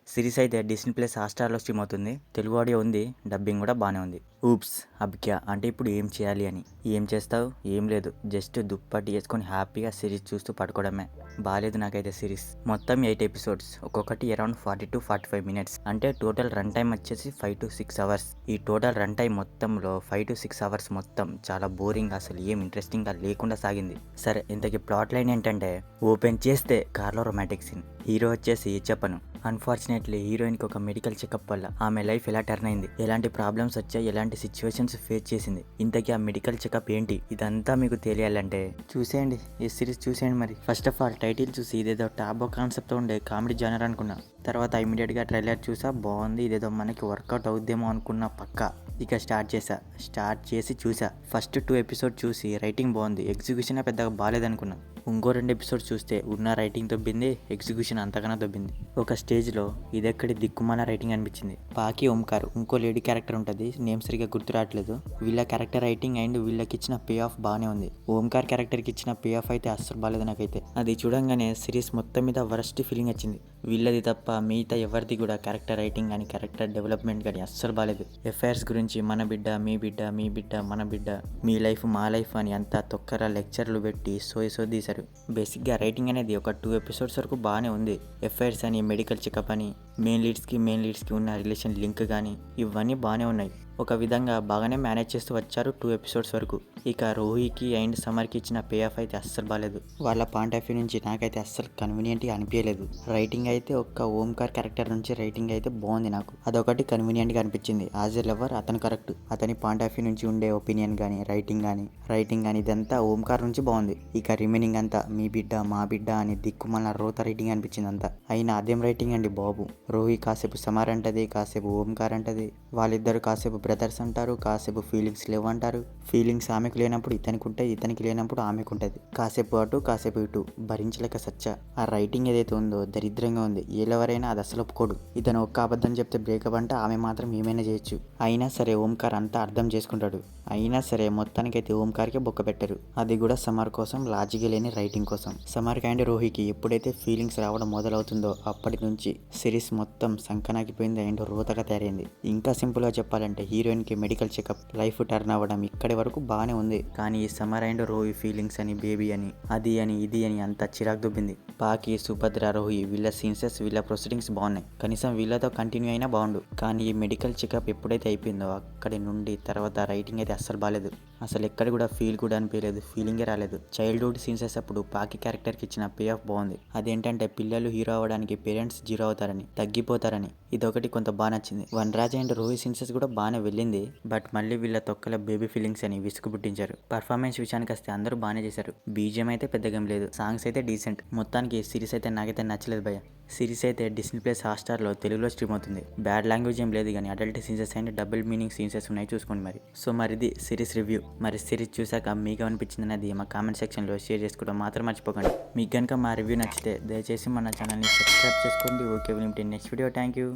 Series అయితే Disney plus హాట్‌స్టార్‌లో stream అవుతుంది. Telugu audio ఉంది. డబ్బింగ్ కూడా బానే ఉంది. ఊప్స్! అబ్ క్యా! అంటే ఇప్పుడు ఏం చేయాలి అని. ఏం చేస్తావు? ఏం లేదు. జస్ట్ దుప్పటి యేసుకొని హ్యాపీగా సిరీస్ చూస్తూ పడుకోవడమే. బాలేదు నాకైతే సిరీస్. మొత్తం 8 ఎపిసోడ్స్. ఒక్కొక్కటి అరౌండ్ 40-45 మినిట్స్. అంటే టోటల్ రన్ టైమ్ వచ్చేసి 5-6 అవర్స్. ఈ టోటల్ రన్ టైమ్ మొత్తంలో 5-6 అవర్స్ మొత్తం చాలా బోరింగ్, అసలు ఏం ఇంట్రెస్టింగ్‌గా లేకుండా సాగింది. సరే, ఇంతకీ ప్లాట్ లైన్ ఏంటంటే, ఓపెన్ చేస్తే కార్‌లో రొమాంటిక్ సీన్. హీరో వచ్చేసి చెప్పను. అన్ఫార్చునేట్లీ హీరోయిన్కి ఒక మెడికల్ చెకప్ వల్ల ఆమె లైఫ్ ఎలా టర్న్ అయింది, ఎలాంటి ప్రాబ్లమ్స్ వచ్చాయి, ఎలాంటి సిచ్యువేషన్స్ ఫేస్ చేసింది, ఇంతకీ ఆ మెడికల్ చెకప్ ఏంటి, ఇదంతా మీకు తెలియాలంటే చూసేయండి, ఈ సిరీస్ చూసేయండి. మరి ఫస్ట్ ఆఫ్ ఆల్ టైటిల్ చూసి ఇదేదో టాబో కాన్సెప్ట్తో ఉండే కామెడీ జానర్ అనుకున్నా. తర్వాత ఇమీడియట్గా ట్రైలర్ చూసా, బాగుంది, ఇదేదో మనకి వర్కౌట్ అవుద్దేమో అనుకున్నా పక్కా. ఇక స్టార్ట్ చేసి చూసా. ఫస్ట్ 2 ఎపిసోడ్ చూసి రైటింగ్ బాగుంది, ఎగ్జిక్యూషన్ పెద్దగా బాగాలేదనుకున్నా. ఇంకో 2 ఎపిసోడ్ చూస్తే ఉన్న రైటింగ్ దొబ్బింది, ఎగ్జిక్యూషన్ అంతగానో దొబ్బింది. ఒక స్టేజ్లో ఇదెక్కడి దిక్కుమాల రైటింగ్ అనిపించింది. పాకి ఓంకార్, ఇంకో లేడీ క్యారెక్టర్ ఉంటుంది, నేమ్ సరిగా గుర్తు రావట్లేదు. వీళ్ళ క్యారెక్టర్ రైటింగ్ అండ్ వీళ్ళకి ఇచ్చిన పే ఆఫ్ బాగానే ఉంది. ఓంకార్ క్యారెక్టర్కి ఇచ్చిన పే ఆఫ్ అయితే అస్సలు బాగాలేదు నాకైతే. అది చూడంగానే సిరీస్ మొత్తం మీద వరస్ట్ ఫీలింగ్ వచ్చింది. వీళ్ళది తప్ప మిగతా ఎవరిది కూడా క్యారెక్టర్ రైటింగ్ కానీ క్యారెక్టర్ డెవలప్మెంట్ కానీ అస్సలు బాగాలేదు. ఎఫ్ఐఆర్స్ గురించి మన బిడ్డ, మీ బిడ్డ, మీ బిడ్డ, మన బిడ్డ, మీ లైఫ్ మా లైఫ్ అని అంతా తొక్కర లెక్చర్లు పెట్టి సో తీశారు. బేసిక్గా రైటింగ్ అనేది ఒక 2 ఎపిసోడ్స్ వరకు బాగానే ఉంది. ఎఫ్ఐఆర్స్ అని, మెడికల్ చెకప్ అని, మెయిన్ లీడ్స్కి ఉన్న రిలేషన్ లింక్ కానీ ఇవన్నీ బాగానే ఉన్నాయి. ఒక విధంగా బాగానే మేనేజ్ చేస్తూ వచ్చారు 2 ఎపిసోడ్స్ వరకు. ఇక రోహికి అండ్ సమర్కి ఇచ్చిన పే ఆఫ్ అయితే అస్సలు బాగాలేదు. వాళ్ళ పాయింట్ ఆఫ్ వ్యూ నుంచి నాకైతే అస్సలు కన్వీనియంట్గా అనిపించలేదు. రైటింగ్ అయితే ఒక్క ఓంకార్ క్యారెక్టర్ నుంచి రైటింగ్ అయితే బాగుంది, నాకు అదొకటి కన్వీనియంట్గా అనిపించింది. యాజ్ ఎ లవర్ అతను కరెక్ట్, అతని పాయింట్ ఆఫ్ వ్యూ నుంచి ఉండే ఒపీనియన్ కానీ రైటింగ్ కానీ ఇదంతా ఓంకార్ నుంచి బాగుంది. ఇక రిమైనింగ్ అంతా మీ బిడ్డ, మా బిడ్డ అని దిక్కుమల్ల రోత రైటింగ్ అనిపించింది అంతా. అయినా అదేం రైటింగ్ అండి బాబు. రోహి కాసేపు సమర్ అంటది, కాసేపు ఓంకార్ అంటది, వాళ్ళిద్దరు కాసేపు బ్రదర్స్ అంటారు, కాసేపు ఫీలింగ్స్ లేవంటారు. ఫీలింగ్స్ ఆమెకు లేనప్పుడు ఇతనికి ఉంటాయి, ఇతనికి లేనప్పుడు ఆమెకు ఉంటుంది. కాసేపు అటు కాసేపు ఇటు భరించలేక సచ్చా. ఆ రైటింగ్ ఏదైతే ఉందో దరిద్రంగా ఉంది. ఎవరైనా అది అసలు ఒప్పుకోడు. ఇతను ఒక్క అబద్ధం చెప్తే బ్రేకప్ అంటే ఆమె మాత్రం ఏమైనా చేయొచ్చు. అయినా సరే ఓంకార్ అంతా అర్థం చేసుకుంటాడు. అయినా సరే మొత్తానికైతే ఓంకార్కే బొక్క పెట్టరు. అది కూడా సమర్ కోసం, లాజిక్ లేని రైటింగ్ కోసం. సమర్ అండ్ రోహికి ఎప్పుడైతే ఫీలింగ్స్ రావడం మొదలవుతుందో అప్పటి నుంచి సిరీస్ మొత్తం సంకనాకిపోయింది అండ్ రోతగా తయారైంది. ఇంకా సింపుల్గా చెప్పాలంటే హీరోయిన్కి మెడికల్ చెకప్, లైఫ్ టర్న్ అవ్వడం ఇక్కడి వరకు బాగానే ఉంది. కానీ ఈ సమర్ అండ్ రోహి ఫీలింగ్స్ అని, బేబీ అని, అది అని, ఇది అని అంతా చిరాకు దుబ్బింది. పాకి, సుభద్ర, రోహి వీళ్ళ సీన్సెస్, వీళ్ళ ప్రొసీడింగ్స్ బాగున్నాయి. కనీసం వీళ్ళతో కంటిన్యూ అయినా బాగుండు. కానీ ఈ మెడికల్ చెకప్ ఎప్పుడైతే అయిపోయిందో అక్కడి నుండి తర్వాత రైటింగ్ అయితే అస్సలు బాగాలేదు. అసలు ఎక్కడ కూడా ఫీల్ కూడా అనిపించలేదు, ఫీలింగే రాలేదు. చైల్డ్హుడ్ సీన్సెస్ అప్పుడు పాకి క్యారెక్టర్కి ఇచ్చిన పే ఆఫ్ బాగుంది. అదేంటంటే పిల్లలు హీరో అవ్వడానికి పేరెంట్స్ జీరో అవుతారని, తగ్గిపోతారని. ఇదొకటి కొంత బాగా నచ్చింది. వనరాజ్ అండ్ రోహి సీన్సెస్ కూడా బాగానే వెళ్ళింది. బట్ మళ్ళీ వీళ్ళ తొక్కల బేబీ ఫీలింగ్స్ అని విసుగు పుట్టించారు. పర్ఫార్మెన్స్ విషయానికి వస్తే అందరూ బాగానే చేశారు. బీజిఎం అయితే పెద్దగా లేదు, సాంగ్స్ అయితే డీసెంట్. మొత్తానికి సిరీస్ అయితే నాకైతే నచ్చలేదు భయ్య. సిరీస్ అయితే డిస్నీ ప్లస్ హాట్‌స్టార్‌లో తెలుగులో స్ట్రీమ్ అవుతుంది. బ్యాడ్ లాంగ్వేజ్ ఏం లేదు, కానీ అడల్ట్ సీన్సెస్ అండ్ డబుల్ మీనింగ్ సీన్సెస్ ఉన్నాయి, చూసుకోండి మరి. సో మరిది సిరీస్ రివ్యూ. మరి సిరీస్ చూసాక మీకు అనిపించింది అనేది మా కామెంట్ సెక్షన్లో షేర్ చేసుకోవడం మాత్రం మర్చిపోకండి. మీకు కనుక మా రివ్యూ నచ్చితే దయచేసి మన ఛానల్ని సబ్స్క్రైబ్ చేసుకోండి. Okay, next video. Thank you.